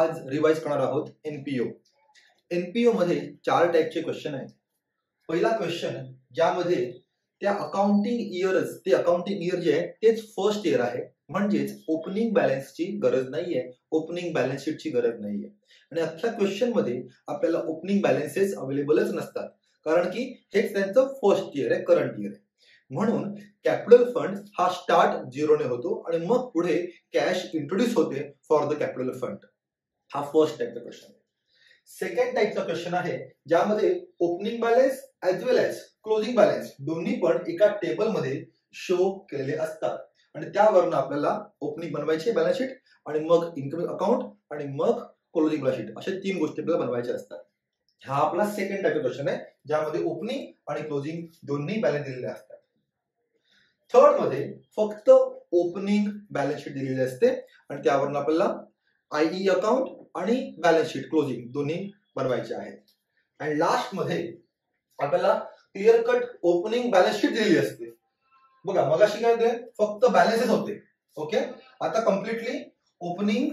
आज रिवाइज करणार आहोत एनपीओ. एनपीओ मध्ये 4 टाइपचे क्वेश्चन आहेत. पहिला क्वेश्चन ज्यामध्ये त्या अकाउंटिंग इयर जे आहे तेच फर्स्ट इयर आहे, म्हणजेच ओपनिंग बॅलन्सची गरज नाहीये, ओपनिंग बॅलन्स शीटची गरज नाहीये. आणि अख्ख्या क्वेश्चन मध्ये आपल्याला ओपनिंग बॅलन्सेस अवेलेबलच नसतात, कारण की हेच त्यांचं फर्स्ट इयर आहे, करंट इयर आहे. म्हणून कॅपिटल फंड हा स्टार्ट 0 ने होतो आणि मग पुढे कॅश इंट्रोड्यूस होते फॉर द कॅपिटल फंड. हा फर्स्ट टाइपचा क्वेश्चन आहे. सेकंड टाइपचा क्वेश्चन आहे ज्यामध्ये ओपनिंग बॅलन्स ऍज वेल एज क्लोजिंग बॅलन्स दोन्ही पण एका टेबल मध्ये शो केलेले असतात आणि त्यावरून आपल्याला ओपनिंग बनवायची बॅलन्स शीट आणि मग इन्कम अकाउंट आणि मग क्लोजिंग बॅलन्स शीट अशा 3 गोष्टी आपल्याला बनवायच्या असतात. हा आपला सेकंड टाइपचा क्वेश्चन आहे ज्यामध्ये ओपनिंग आणि क्लोजिंग दोन्ही बॅलन्स दिलेले असतात. थर्ड मध्ये फक्त ओपनिंग बॅलन्स शीट दिलेली असते आणि त्यावरून आपल्याला आयई अकाउंट आणि बॅलन्स शीट क्लोजिंग दोन्ही बनवायचे आहेत. आणि लास्ट मध्ये आपल्याला clear cut opening balance sheet दिलेली असते. बघा मगाशी काय होते, फक्त बॅलन्सेस होते. ओके, आता कम्प्लिटली ओपनिंग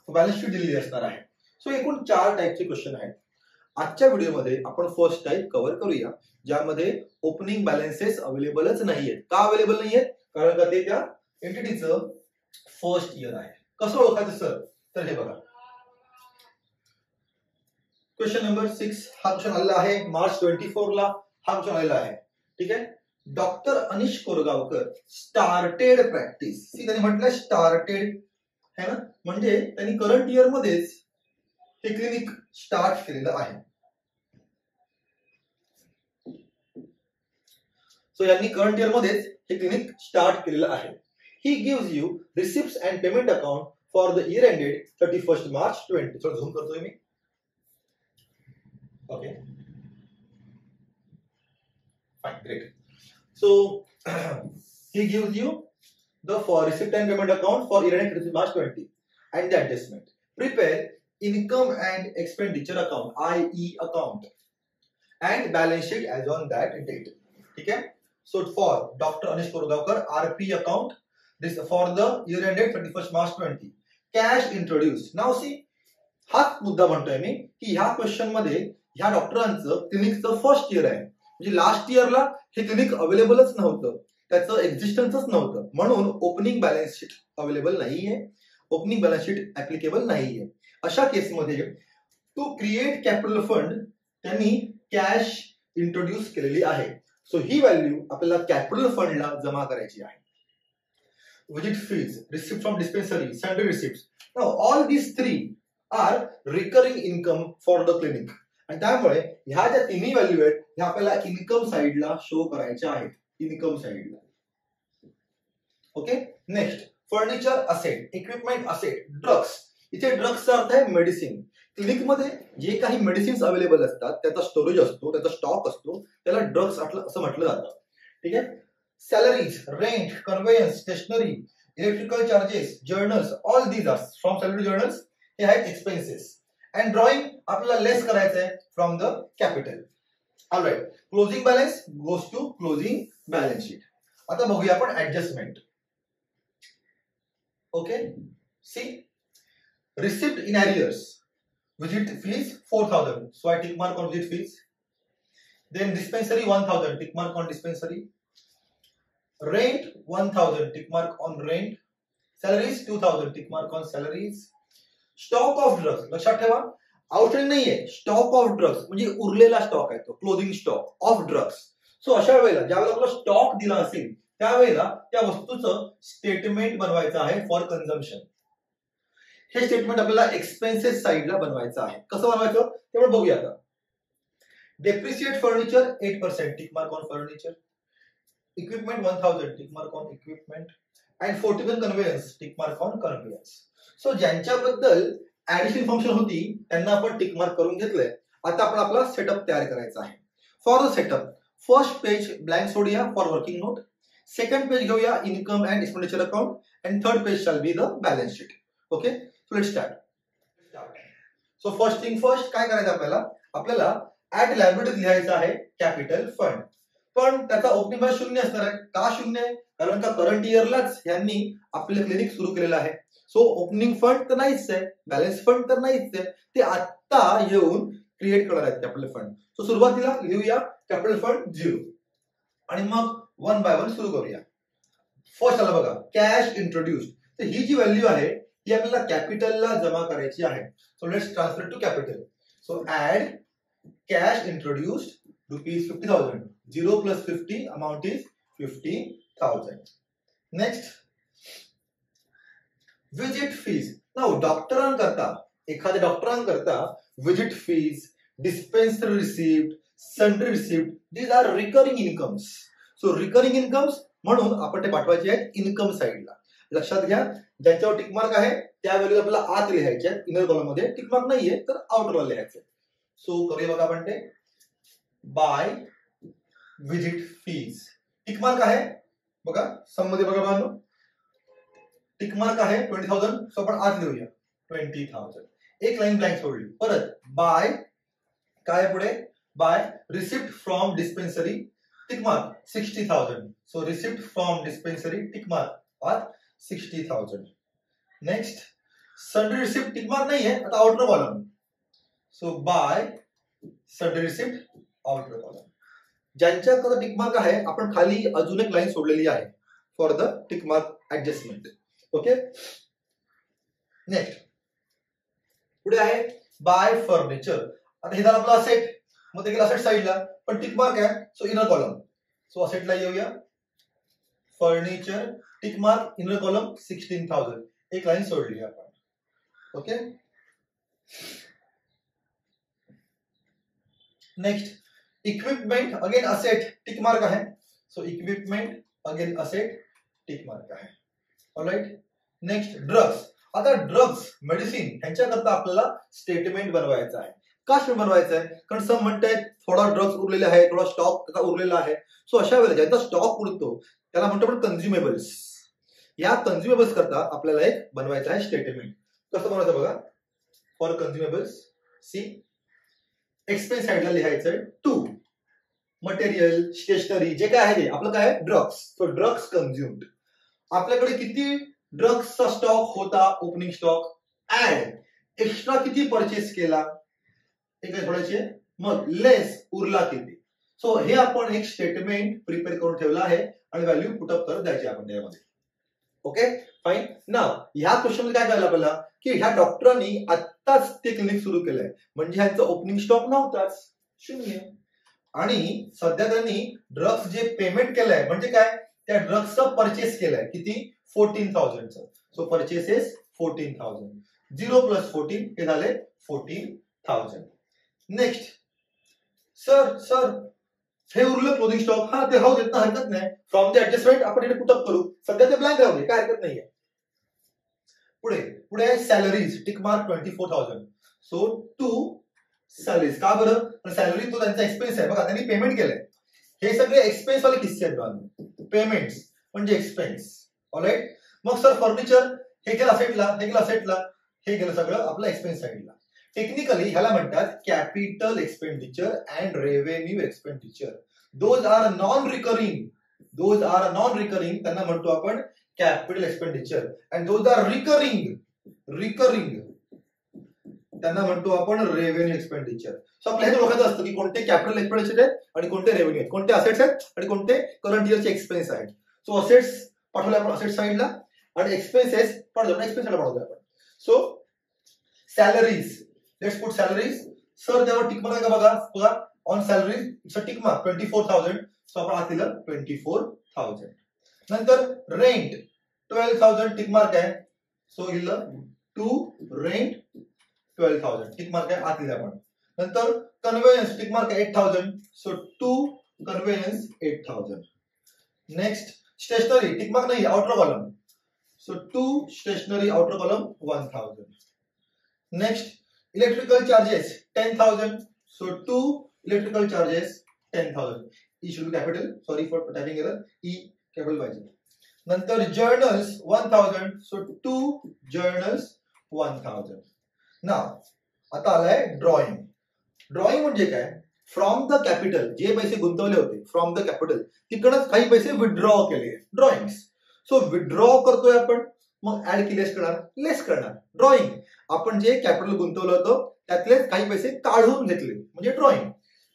बॅलन्स शीट दिलेली असणार आहे. सो एकूण 4 टाइपचे क्वेश्चन आहेत. आजच्या व्हिडिओमध्ये आपण फर्स्ट टाइप कव्हर करूया ज्यामध्ये ओपनिंग बॅलन्सेस अवेलेबलच नाहीयेत. का अवेलेबल नाहीयेत? कारण का ते त्या एंटिटीचं फर्स्ट इयर आहे. कसं ओळखायचं सर? तर हे बघा, क्वेश्चन नंबर 6 हा क्वेश्चन आलेला आहे मार्च 24 ला. हा क्वेश्चन आलेला आहे. ठीक आहे. डॉक्टर अनिश कोरगावकर स्टार्टेड प्रॅक्टिस. त्यांनी म्हटलं स्टार्टेड है ना, म्हणजे त्यांनी करंट इयर मध्येच हे क्लिनिक स्टार्ट केलेलं आहे. सो यांनी करंट इयर मध्येच हे क्लिनिक स्टार्ट केलेलं आहे. He gives you receipts and payment account for the year ended 31 March 20. थोडं झूम करतोय मी. Okay fine, great. So he gives you the for receipt and payment account for year ended 31 March 20 and the adjustment. Prepare income and expenditure account IE account and balance sheet as on that date. ठीक है. So for Dr. Anish Korgavkar RP account, this for the year ended 31st March 20. Cash introduced. Now see, हाच मुद्दा म्हणतोय मी की ह्या question मध्ये ह्या डॉक्टरांचं क्लिनिकचं फर्स्ट इयर आहे, म्हणजे लास्ट इयरला हे क्लिनिक अवेलेबलच नव्हतं, त्याचं एक्झिस्टन्सच नव्हतं, म्हणून ओपनिंग बॅलन्स शीट अवेलेबल नाहीये, ओपनिंग बॅलन्स शीट ऍप्लिकेबल नाहीये. अशा केसमध्ये टू क्रिएट कॅपिटल फंड त्यांनी कॅश इंट्रोड्यूस केलेली आहे. सो ही व्हॅल्यू आपल्याला कॅपिटल फंडला जमा करायची आहे. Visit fees, receipt from dispensary, salary receipt. Now all these 3 are recurring income for the clinic आणि त्यामुळे ह्या ज्या तिन्ही व्हॅल्यू आहेत ह्या आपल्याला इन्कम साइडला शो करायच्या आहेत, इन्कम साइडला. Okay. Next, furniture asset, equipment asset, drugs. इथे ड्रग्सचा अर्थ आहे मेडिसिन. क्लिनिकमध्ये जे काही मेडिसिन्स अवेलेबल असतात त्याचा स्टोरेज असतो, त्याचा स्टॉक असतो, त्याला ड्रग्स असं म्हटलं जातं. ठीक आहे. Salaries, rent, conveyance, stationery, electrical charges, journals, all these are from salary journals. हे आहेत एक्सपेन्सेस. अँड ड्रॉइंग आपल्याला लेस करायचं आहे from the capital. Alright. Closing balance goes to closing balance sheet. आता बघूया आपण adjustment. Okay. C, receipt in arrears, visit fees 4,000, so I tick mark on visit fees. Then dispensary 1,000, tick mark on dispensary. Rent 1,000, tick mark on rent. Salaries 2,000, tick mark on salaries. Stock of drugs, लक्षात ठेवा outstanding नाहीये, stock of drugs म्हणजे उरलेला stock आहे तो, closing stock of drugs. So अशा वेळेला ज्यावेळेला आपला स्टॉक दिला असेल त्यावेळेला त्या वस्तूचं स्टेटमेंट बनवायचं आहे फॉर कन्झम्पशन. हे स्टेटमेंट आपल्याला एक्सपेन्सेस साइडला बनवायचं आहे. कसं बनवायचं ते पण बघूया आता. Depreciate furniture 8%, tick mark on furniture. Equipment 1,000, tick mark on equipment. And 41 conveyance, tick mark on conveyance. So ज्यांच्याबद्दल ऍडिशनल इन्फॉर्मेशन होती त्यांना आपण टिक मार्क करून घेतलंय. आता आपण आपला सेटअप तयार करायचा आहे. For the setup first page blank सोडूया for working note. Second page घेऊया income and expenditure account. And third page shall be the balance sheet. Okay. So let's start. So first thing first काय करायचं आपल्याला at liabilities लिहायचं आहे capital fund. पण त्याचा opening balance शून्य असणार आहे. का शून्य आहे? कारण का करंट इयरलाच यांनी आपलं क्लिनिक सुरू केलेलं आहे. सो ओपनिंग फंड तर नाहीच आहे, बॅलन्स फंड तर नाहीच आहे, ते आता येऊन क्रिएट करणार आहेत कॅपिटल फंड. सो सुरुवातीला लिहूया कॅपिटल फंड 0 आणि मग 1 बाय 1 सुरू करूया. फर्स्ट आला बघा कॅश इंट्रोड्यूस्ड. तर ही जी व्हॅल्यू आहे ही आपल्याला कॅपिटलला जमा करायची आहे. So let's transfer to capital. So add cash introduced rupees 50,000. 0 plus 50 amount is 50,000. Next, visit fees. Now डॉक्टरांकरता एखाद्या डॉक्टरांकरता visit fees, dispensary receipt, sundry receipt, these are recurring incomes. So recurring incomes म्हणून आपण ते पाठवायचे आहेत इन्कम साइडला. लक्षात घ्या ज्यांच्यावर टिक मार्क आहे त्या व्हॅल्यू आपल्याला आत लिहायचे आहेत इनर कॉलम मध्ये. टिक मार्क नाहीये तर आउटरला लिहायचे. सो करूया बघा आपण ते by visit fees. Tick mark आहे बघा सम मध्ये बघा बांधू टिक मार्क आहे 20,000. सो आपण आत लिहूया 20,000. एक लाईन ब्लँक सोडली. परत बाय काय पुढे by receipt from dispensary tick mark 60,000. So receipt from dispensary tick mark आत 60,000. Next sundry receipt tick mark नाही आहे आता outer column. So by sundry receipt outer column. ज्यांच्याकडे टिक मार्क आहे आपण खाली अजून एक लाईन सोडलेली आहे for the tick mark adjustment. Okay next पुढे आहे बाय फर्निचर. आता हे झालं आपला असेट मग ते गेलं असेट साइडला पण टिक मार्क आहे सो इनर कॉलम. सो असेटला येऊया furniture tick mark inner column 16,000. एक लाईन सोडली आपण. Okay next equipment again asset tick mark आहे. So equipment again asset tick mark आहे. All right next drugs. आता ड्रग्स मेडिसिन ह्यांच्याकरता आपल्याला स्टेटमेंट बनवायचं आहे. का स्टेटमेंट बनवायचं आहे? कारण सम म्हणतायत थोडा ड्रग्स उरलेले आहे थोडा स्टॉक उरलेला आहे. सो अशा वेळेला ज्यांचा स्टॉक उरतो त्याला म्हणतो आपण कन्झ्युमेबल्स. या कन्झ्युमेबल्स करता आपल्याला एक बनवायचं आहे स्टेटमेंट. कसं बनवायचं बघा फॉर कन्झ्युमेबल्स सी एक्सपेन्स साइडला लिहायचंय 2 मटेरियल स्टेशनरी जे काय आहे ते आपलं काय आहे ड्रग्स. So drugs consumed. आपल्याकडे किती ड्रग्सचा स्टॉक होता ओपनिंग स्टॉक ऍड एक्स्ट्रा किती परचेस केला हे काय थोड्याचे मग लेस उरला किती. सो हे आपण एक स्टेटमेंट प्रिपेअर करून ठेवलं आहे आणि व्हॅल्यू पुटअप करत द्यायची आपण त्यामध्ये. Okay fine. नाव ह्या क्वेश्चन मध्ये काय कळलं आपल्याला की ह्या डॉक्टरांनी आत्ताच ते क्लिनिक सुरू केलंय म्हणजे ह्यांचा ओपनिंग स्टॉक नव्हताच शून्य आणि सध्या त्यांनी ड्रग्स जे पेमेंट केलंय म्हणजे काय त्या ड्रग्सचं परचेस केलंय किती 14,000. So purchases 14,000. 0 plus 14 हे झाले 14,000. नेक्स्ट सर हे उरलं क्लोजिंग स्टॉक. हा ते राहू देत ना हरकत नाही. फ्रॉम द ऍडजस्टमेंट आपण इथे पुटअप करू. सध्या ते ब्लँक राहू दे काय हरकत नाहीये. पुढे आहे salaries tick mark 24,000. So 2 salaries. का बरं सॅलरी तो त्यांचा एक्सपेन्स आहे बघा त्यांनी पेमेंट केलंय. हे सगळे एक्सपेन्स वाले किस्से आहेत. पेमेंट्स म्हणजे एक्सपेन्स. ऑलराइट मग सर फर्निचर हे गेलं असेटला हे गेलं असेटला हे गेलं सगळं आपलं एक्सपेन्स साइडला. टेक्निकली ह्याला म्हणतात capital expenditure and revenue expenditure. Those are non recurring. त्यांना म्हणतो आपण capital expenditure. And those are recurring त्यांना म्हणतो आपण रेव्हेन्यू एक्सपेंडिचर. सो आपल्याला हे ओळखायचं असतं की कोणते कॅपिटल एक्सपेंडिचर आहेत आणि कोणते रेव्हेन्यू आहेत कोणते असेट्स आहेत आणि कोणते करंट इयरचे एक्सपेन्स आहेत. सो असेट्स पाठवले आपण असेट साइडला आणि एक्सपेन्सेस पाठवतो एक्सपेन्स साइडला पाठवतो आपण. So salaries let's put salaries. Sir त्यावर टिक मार्क का बघा on salaries it's a tick mark 24,000. So आपण आत दिलं 24,000. नंतर रेंट 12,000 टिक मार्क आहे. सो दिलं टू रेंट 12,000 टिक मार्क आहे आत दिलं आपण. नंतर conveyance tick mark 8,000. So to conveyance 8,000. Next stationery tick mark नाही outer column. So to stationery outer column 1,000. Next electrical charges 10,000. So to electrical charges 10,000. E should be capital. Sorry for typing error. E capital पाहिजे. नंतर journals 1,000. So to journals 1,000. नाव आता आलाय drawing. Drawing म्हणजे काय from the capital जे पैसे गुंतवले होते फ्रॉम द कॅपिटल तिकडच काही पैसे विथड्रॉ केले ड्रॉइंग्स. सो विथड्रॉ करतोय आपण मग ऍड की लेस करणार ड्रॉइंग. आपण जे कॅपिटल गुंतवलं होतं त्यातले काही पैसे काढून घेतले म्हणजे ड्रॉइंग.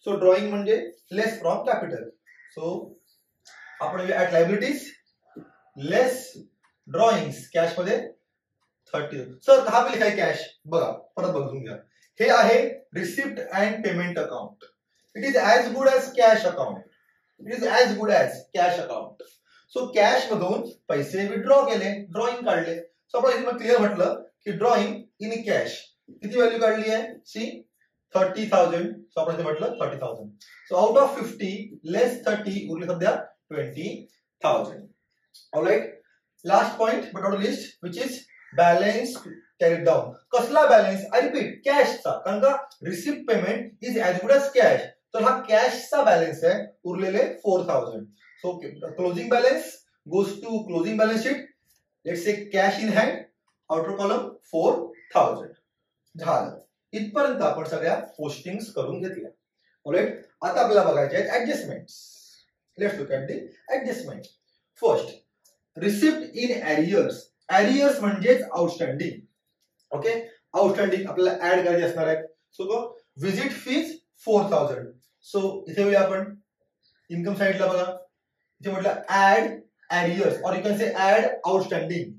सो ड्रॉइंग म्हणजे लेस फ्रॉम कॅपिटल. सो आपण at liabilities less drawings cash मध्ये 30. सर हा लिखाय आहे कॅश. बघा परत बघून घ्या. हे आहे receipt and payment account. It is as good as cash account. It is as good as cash account. So cash मधून पैसे विथड्रॉ केले ड्रॉइंग काढले. सो आपण इथे क्लिअर म्हटलं की ड्रॉइंग इन कॅश किती व्हॅल्यू काढली आहे सी 30,000. सो आपण इथे म्हटलं 30,000. सो आउट ऑफ 50 लेस 30 उरले सध्या 20,000. All right. Last point but not least which is balance carried down. कसला बॅलन्स? आय रिपीट कॅशचा. कारण का receipt payment is as good as cash. तर हा कॅशचा बॅलन्स आहे उरलेले 4,000. So closing balance goes to closing balance sheet. Let's say cash in hand outer column 4,000. झालं. इथपर्यंत आपण सगळ्या पोस्टिंग्स करून घेतल्या. ऑलराइट. आता आपल्याला बघायचे आहेत adjustments. Let's look at the adjustment. First receipt in arrears. Arrears म्हणजेच आउटस्टँडिंग. ओके. आउटस्टँडिंग आपल्याला ऍड करायची असणार आहे. So visit fees 4,000. सो इथे येऊया आपण इन्कम साइडला. बघा इथे म्हटलं add arrears or you can say add outstanding.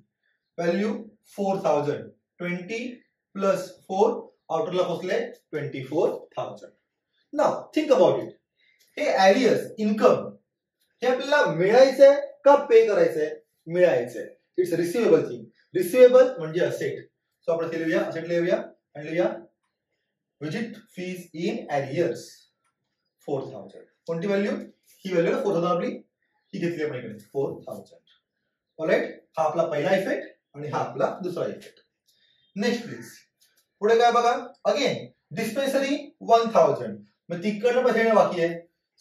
Value 4,000. 20 plus 4 आउटरला पोचले 24,000. Now think about it. हे एरियर्स इन्कम हे आपल्याला मिळायचंय का पे करायचंय? मिळायचंय. It's receivable thing. रिसिवेबल म्हणजे असेट. सो आपण लिहूया असेट लिहूया आणि लिहूया विजिट फीज इन एरियर्स 4,000. कोणती व्हॅल्यू? ही व्हॅल्यू 4,000 आपली ही घेतली आपण इकडे 4,000. ऑलराइट. हा आपला पहिला इफेक्ट आणि हा आपला दुसरा इफेक्ट. Next please. पुढे काय बघा. Again dispensary 1,000. मग तिकडनं पैसे येणं बाकी आहे.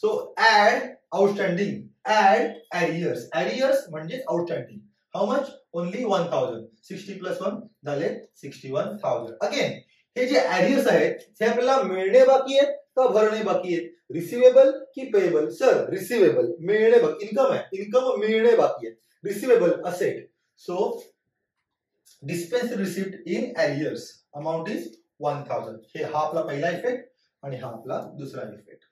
So add outstanding add arrears. Arrears म्हणजे outstanding. How much? Only 1,000. 60 plus 1 झाले 61,000. अगेन हे जे एरियर्स आहेत हे आपल्याला मिळणे बाकी आहेत का भरणे बाकी आहेत? रिसिवेबल की पेएबल? Sir receivable. मिळणे बाकी. इन्कम आहे. इन्कम मिळणे बाकी आहे. Receivable asset. So dispense receipt in arrears amount is 1,000. हे हा आपला पहिला इफेक्ट आणि हा आपला दुसरा इफेक्ट.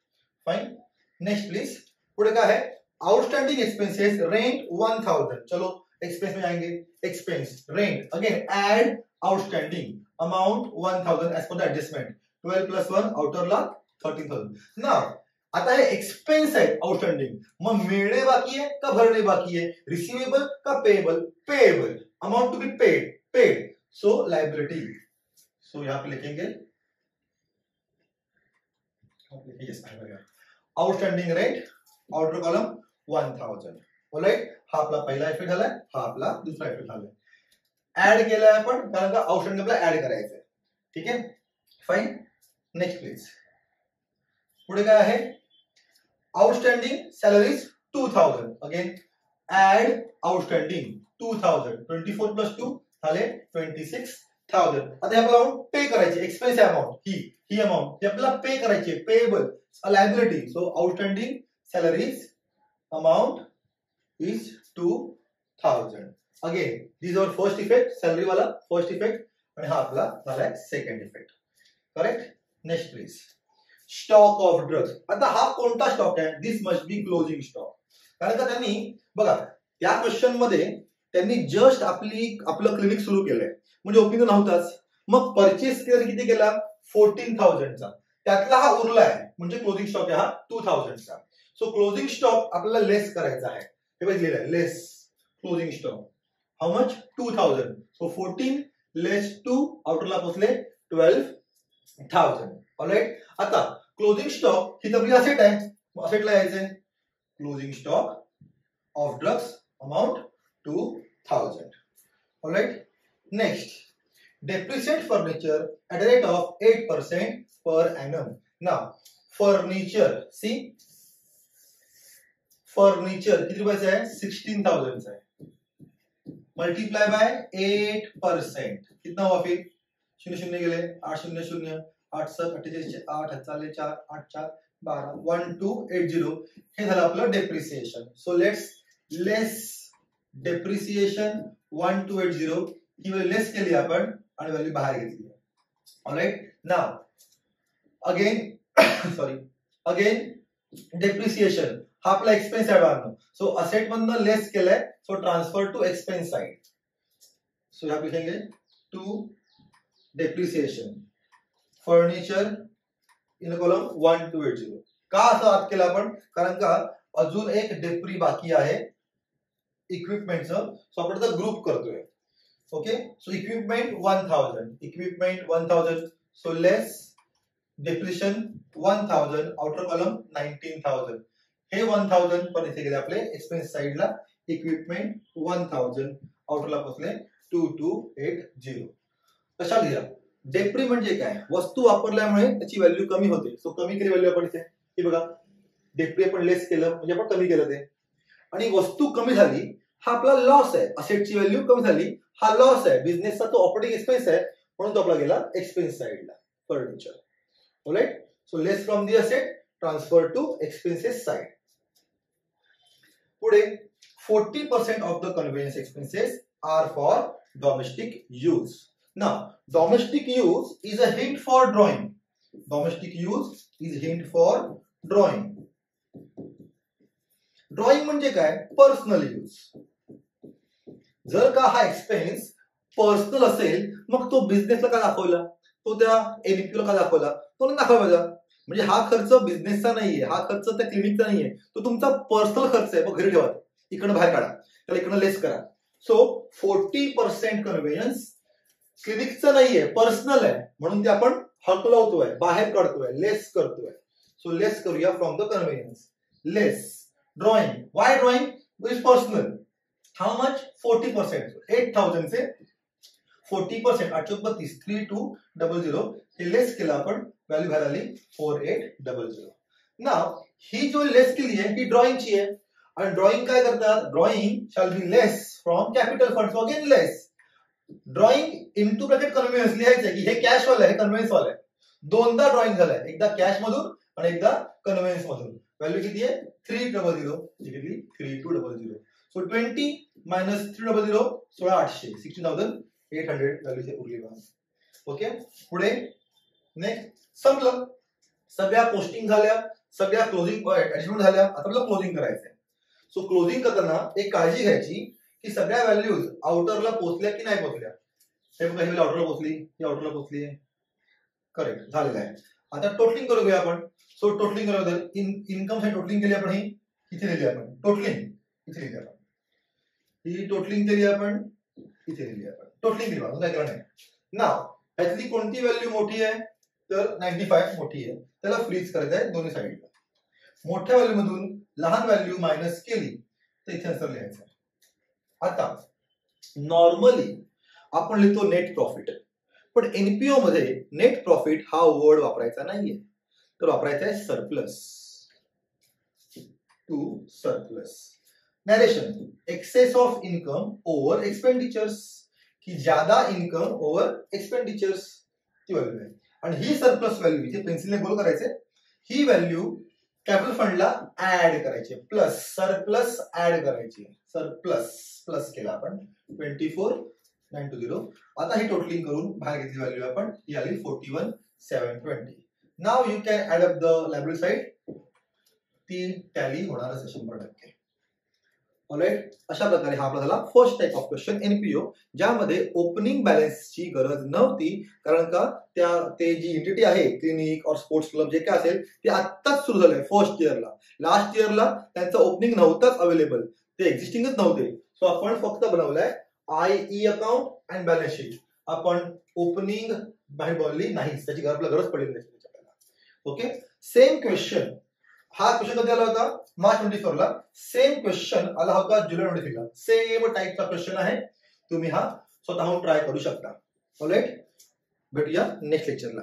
फाइन. Next please. पुढे काय आहे? Outstanding expenses rent 1,000. चलो एक्सपेंस में जाएंगे. Expense rent again add outstanding amount 1,000 as per the adjustment. 12 plus 1 आउटरला 13,000. Now आता हे एक्सपेंस आहे आउटस्टैंडिंग. मग मिळणे बाकी आहे का भरणे बाकी आहे? रिसिवेबल का payable? Payable. Amount to be paid. Paid. So liability. So यहां पे लिखेंगे outstanding rent outer column 1,000. Alright. हा आपला पहिला इफेक्ट झालाय. हा आपला दुसरा इफेक्ट झालाय. ऍड केलाय आपण कारण का आउटस्टँडिंग आपल्याला ऍड करायचंय. ठीक आहे. फाइन. Next please. पुढे काय आहे? Outstanding salaries 2,000. Again add outstanding 2,000. 24 plus 2 झाले 26,000. आता हे आपल्याला पे करायचे. एक्सपेन्स अमाउंट ही अमाउंट हे आपल्याला पे करायची. Payable liability. So outstanding salaries amount is 2,000. Again, these are first effect, salary वाला first effect आणि हा आपला झालाय second effect. Correct? Next please. Stock of drugs. आता हा कोणता स्टॉक आहे? This must be closing stock. कारण का त्यांनी बघा त्या क्वेश्चन मध्ये त्यांनी जस्ट आपलं क्लिनिक सुरू केलंय म्हणजे ओपनिंग नव्हताच. मग परचेस किती केला? 14,000 चा. त्यातला हा उरला आहे म्हणजे क्लोजिंग स्टॉक आहे हा 2,000 चा. सो क्लोजिंग स्टॉक आपल्याला लेस करायचा आहे. हे बघ लिहिलंय less closing stock. How much? 2,000. So 14 less 2 आउटरला पोचले 12,000. ऑलराइट. आता क्लोजिंग स्टॉक ही आपली असेट आहे. असेटला यायचंय closing stock of drugs amount 2,000. Alright. Next depreciate furniture at a rate of 8% per annum. Now furniture, see furniture किती रुपयाचा आहे? 16,000 चा आहे. Multiply by 8%. कितना हुआ फिर? 0 0 गेले 8 0 0 8 7 48 8 4 4 8 4 1280 हे झालं आपलं डेप्रिसिएशन. सो लेस डेप्रिसिएशन 1280 ही व्हॅल्यू लेस केली आपण आणि व्हॅल्यू बाहेर घेतली. ऑलराइट, नाव अगेन डेप्रिसिएशन हा आपला एक्सपेन्स साइड आणतो. सो असेट मधनं लेस केलंय, so transfer to expense side. So यहाँ पे लिखेंगे to depreciation furniture in column 1280. का असं आत केलं आपण? कारण का अजून एक डेप्री बाकी आहे इक्विपमेंटचं. सो आपण आता ग्रुप करतोय. Okay, so equipment 1000 so less depreciation 1000 outer column 19000. हे 1000 पण इथे गेले आपले एक्सपेन्स साइडला. इक्विपमेंट 1000 आउटरला पोहोचले 2280. कशा लिहा? डेप्री म्हणजे काय? वस्तू वापरल्यामुळे त्याची व्हॅल्यू कमी होते. सो कमी केली व्हॅल्यू आपण इथे, हे बघा डेप्री आपण लेस केलं म्हणजे आपण कमी केलं ते. आणि वस्तू कमी झाली हा आपला लॉस आहे. असेटची व्हॅल्यू कमी झाली हा लॉस आहे. बिझनेसचा तो ऑपरेटिंग एक्सपेन्स आहे म्हणून तो आपला गेला एक्सपेन्स साइडला furniture. Alright, so less from the asset transfer to expenses side. पुढे 40% of the conveyance expenses are for domestic use. Now, domestic use is a hint for drawing. Domestic use is hint for drawing. Drawing म्हणजे काय? Personal use. जर का हा expense personal असेल मग तो बिझनेसला का दाखवला? तो त्या एनपीओ ला का दाखवला? तो दाखवायला पाहिजे. म्हणजे हा खर्च बिझनेसचा नाहीये, हा खर्च त्या क्लिनिकचा नाहीये, तो तुमचा पर्सनल खर्च आहे. मग घरी ठेवा, इकडे बाहेर काढा, त्याला इकडे लेस करा. सो 40% कन्व्हेयन्स क्लिनिकचं नाहीये, पर्सनल आहे म्हणून ते आपण हकलवतोय, बाहेर काढतोय, लेस करतोय. सो लेस करूया from the conveyance. Less drawing. Why drawing? Is personal. How much? 40%. 8000 से 40%, 832 3200 हे लेस केलं आपण, व्हॅल्यू बाहेर आली 4800. नाव ही जो लेस केली आहे ही ड्रॉइंगची आहे. आणि ड्रॉइंग काय करतात? Drawing shall be less from capital fund. So again less. Drawing into bracket conveyance लिहायचं की हे कॅश वाला आहे, हे कन्व्हेयन्स वाला आहे. दोनदा ड्रॉइंग झालाय, एकदा कॅश मधून आणि एकदा कन्व्हेयन्स मधून. व्हॅल्यू किती आहे? 300. किती? 3200. सो 20 मायनस 300 16800 16800 व्हॅल्यू उरली बघा. ओके, पुढे नेक्स्ट संपलं. सगळ्या पोस्टिंग झाल्या, सगळ्या क्लोजिंग ऍडजस्टमेंट झाल्या. आता आपल्याला क्लोजिंग करायचंय. सो क्लोजिंग करताना एक काळजी घ्यायची की सगळ्या व्हॅल्यूज आउटरला पोहोचल्या की नाही पोहोचल्या. हे बघा, ही आउटरला पोहोचली, ही आउटरला पोहोचली. करेक्ट झालेलं आहे. आता टोटलिंग करू घेऊया आपण. सो टोटलिंग करू. इन्कम साठी टोटलिंग केली आपण, ही इथे लिहिली आपण. टोटलिंग इथे लिहिली आपण, ही टोटलिंग केली आपण, इथे लिहिली आपण. टोटलिंग केली आपण, काय करा नाही. नाव ह्यातली कोणती व्हॅल्यू मोठी आहे? तर 95 मोठी आहे, त्याला फ्रीज करायचं आहे दोन्ही साईडला. मोठ्या व्हॅल्यू मधून लहान व्हॅल्यू मायनस केली तर इथे आन्सर लिहायचं. आता नॉर्मली आपण लिहितो नेट प्रॉफिट, पण एनपीओ मध्ये नेट प्रॉफिट हा वर्ड वापरायचा नाहीये, तर वापरायचा आहे surplus. To surplus. Narration excess of income over expenditures, की ज्यादा इनकम ओव्हर एक्सपेंडिचर्स ची व्हॅल्यू आहे. आणि ही सरप्लस व्हॅल्यू इथे पेन्सिलने गोल करायचे, ही व्हॅल्यू कॅपिटल फंडला ऍड करायची. प्लस सरप्लस ऍड करायची. सरप्लस प्लस केला आपण 24920. आता ही टोटलिंग करून बाहेर घेतली व्हॅल्यू आपण, ही आली 41720. Now you can add up the liability side. ती टॅली होणारच 100%. ऑलराइट, अशा प्रकारे हा आपला झाला first type of question NPO, ज्यामध्ये ओपनिंग बॅलन्सची गरज नव्हती. कारण का ते जी एंटिटी आहे क्लिनिक और स्पोर्ट्स क्लब जे काय असेल ते आत्ताच सुरू झालंय फर्स्ट इयरला. लास्ट इयरला त्यांचं ओपनिंग नव्हताच अवेलेबल, ते एक्झिस्टिंगच नव्हते. सो आपण फक्त बनवलंय I E account and balance sheet. आपण ओपनिंग बाहेर बनवली नाही, त्याची गरज पडली नाही. ओके, सेम क्वेश्चन, हा क्वेश्चन कधी आला होता? मार्च 24 ला. सेम क्वेश्चन आला होता जुलै 23 ला. सेम टाईपचा क्वेश्चन आहे, तुम्ही हा स्वतःहून ट्राय करू शकता. ऑलराइट, भेटूया नेक्स्ट लेक्चरला.